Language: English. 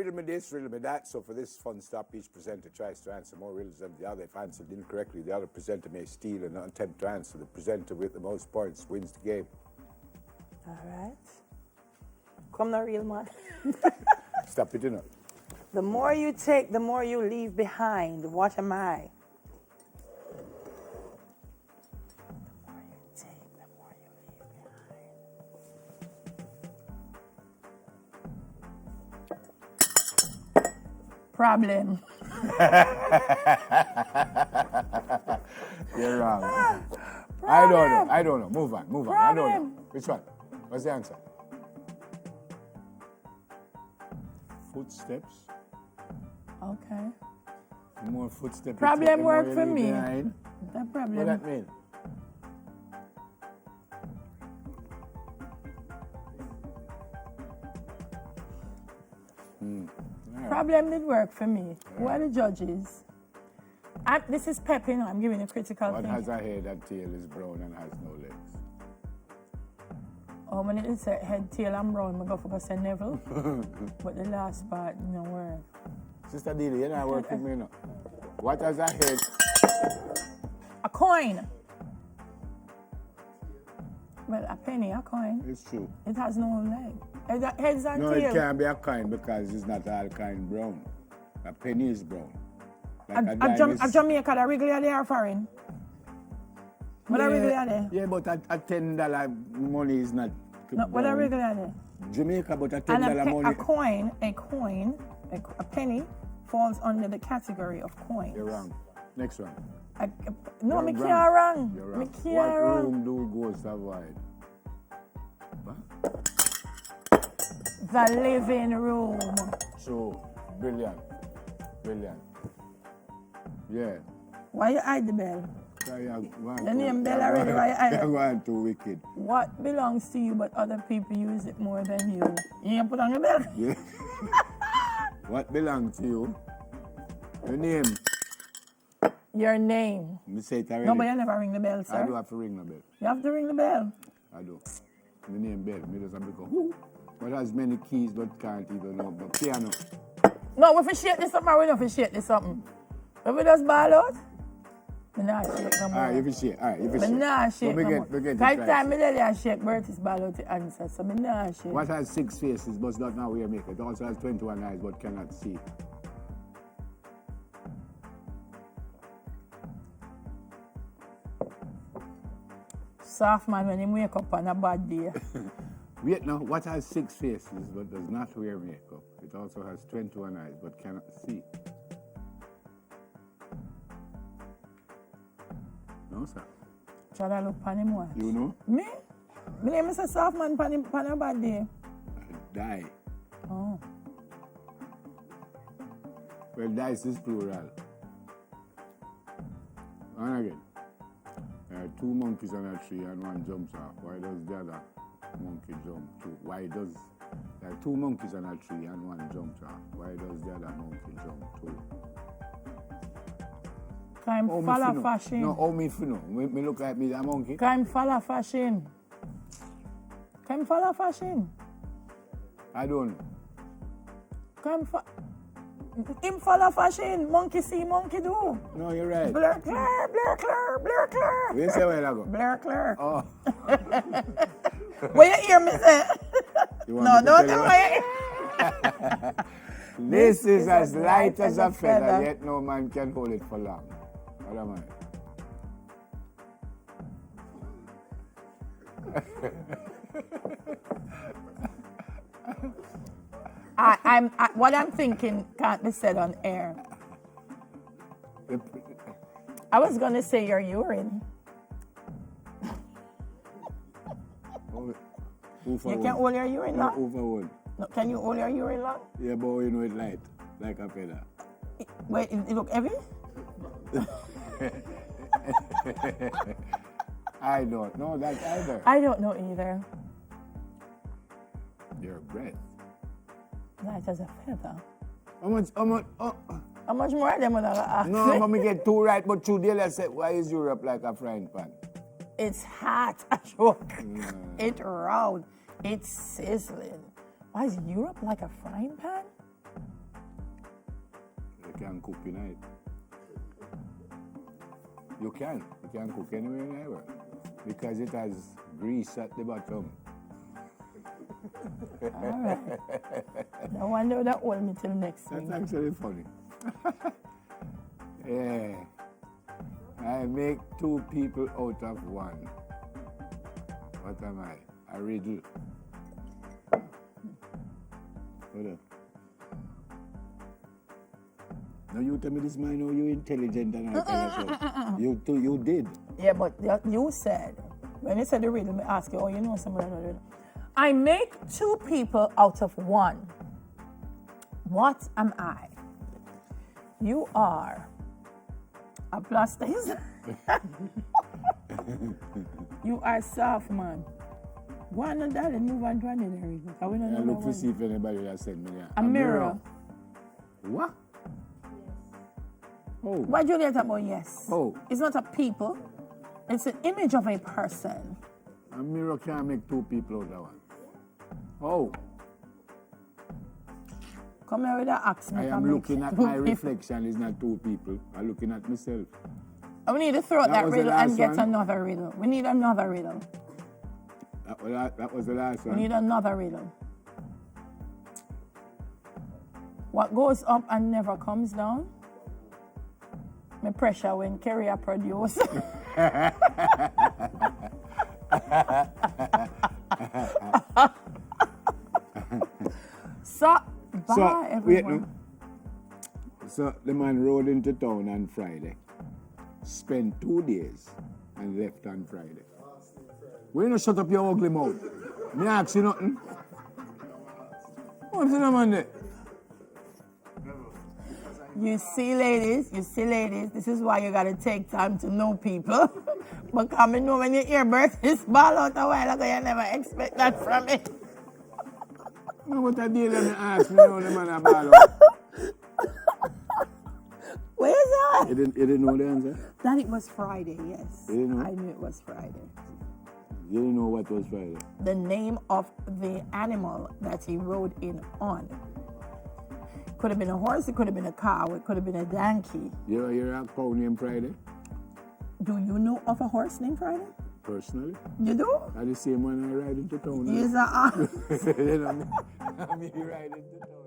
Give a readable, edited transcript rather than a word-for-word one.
riddle me this, riddle me that. So for this fun stop, each presenter tries to answer more riddles than the other. If answered incorrectly, the other presenter may steal and attempt to answer. The presenter with the most points wins the game. All right. Come now, real man. Stop it, you know. The more you take, the more you leave behind. What am I? The more you take, the more you leave behind. Problem. You're wrong. Problem. I don't know. Move on. Problem. I don't know. Which one? What's the answer? Footsteps. Okay. More footsteps. Problem work for me. Behind. No problem. What that mean? Problem did work for me. Who are the judges? This is Pepe now. I'm giving a critical What thing. has a head, a tail is brown and has no legs? Oh, when it said head, tail, and brown, I go for St. Neville. But the last part, no work. Sister Dili, you know work with me now. What has a head? A coin. Well, a penny, a coin. It's true. It has no leg. Heads and No, tail. it can't be a coin because it's not all kind brown. A penny is brown. Like a A dime is... Jamaica, the regular they are foreign. What are regular there? Yeah, but a $10 money is not No, what are regular there? Jamaica, but a And $10 money... a penny falls under the category of coins. You're wrong. Next one. No, You're me wrong. can't wrong. You're Me wrong. can't What wrong. room do ghosts avoid? What? The living room. So, brilliant. Yeah. Why you hide the bell? The name Bell already, why I- You're going too wicked. What belongs to you but other people use it more than you? You ain't put on your bell? Yeah. What belongs to you? Your name. Your name. Me say it already. No, but you never ring the bell, sir. I do have to ring the bell. You have to ring the bell. I do. My name Bell. Me doesn't become who? But has many keys but can't even know. But piano. No, we fi shake this something or we don't fi shake this something. If we just ball out, me nah shake no more. Alright, if you shake. Alright, if you Me shake. nah shake no more. We get By it the right. time me let you shake, Bertie's ball out the answer, so me nah shake. What has 6 faces but does not wear makeup? It also has 21 eyes but cannot see. Soft man when he wake up on a bad day. Wait now, what has 6 faces but does not wear makeup? It also has 21 eyes but cannot see. No, sir. Try to look on him once. You know? Me? My name is a soft man on a bad day. Die. Oh. Well, dice is plural. And again. There are 2 monkeys on a tree and one jumps off. Why does the other monkey jump too? There are 2 monkeys on a tree and one jumps off. Why does the other monkey jump too? I'm follow fashion. No, how me if you know? Me look like me a monkey? I'm follow fashion. I'm follow fashion. I don't know. Him follow fashion. Monkey see, monkey do. No, you're right. Blur clear, blur clear, blur clear. You say where I go? Blur clear. Oh. What you hear me say? You want No, me to don't tell know you? what This is as light as a feather, yet no man can hold it for long. What am What I'm thinking can't be said on air. I was gonna say your urine. You can hold your urine long? Over. No, can you hold your urine long? Yeah, but you know it light, like a feather. Wait, it look heavy? I don't know that either. I don't know either. Your breath. Light as a feather. How much? How much more of them would I ask? No, but me get 2 right, but 2 days I said, why is Europe like a frying pan? It's hot. A joke. It's round. It's sizzling. Why is Europe like a frying pan? can cook in it. You can cook anywhere in the world because it has grease at the bottom. All right. No wonder that hold me till next week. That's actually funny. Yeah. I make two people out of one. What am I? A riddle. Hold on. Now you tell me this man, oh, you intelligent and all kind of stuff. You did. Yeah, but you said, when you said the riddle, me ask you, oh, you know somebody know the riddle. I make two people out of one. What am I? You are a plastic. You are soft, man. Go on and that and move on to another riddle. I look to see if anybody has sent me there. A mirror. What? Oh. Why do you get about yes? Oh. It's not a people. It's an image of a person. A mirror can't make two people out of one. Oh. Come here with the axe. I am looking at my reflection. It's not two people. I'm looking at myself. We need to throw out that was the riddle last and get one? another riddle. We need another riddle. That was the last one. We need another riddle. What goes up and never comes down? My pressure when Kerry produce. So, bye everyone. So the man rode into town on Friday, spent 2 days, and left on Friday. Why you not shut up your ugly mouth? Me ask you nothing. What's the man there? You see, ladies, this is why you gotta take time to know people. Because I know when you hear birth is ball out a while ago, you never expect that from it. No, what I did, let me ask me, know the man a ball out. Where's that? You didn't know the answer? That it was Friday, yes. You didn't know? I knew it was Friday. You didn't know what was Friday? The name of the animal that he rode in on. Could have been a horse, it could have been a cow, it could have been a donkey. You're a cow named Friday? Do you know of a horse named Friday? Personally? You do? I'm the same one I ride into town. He's a You know me? I ride into town.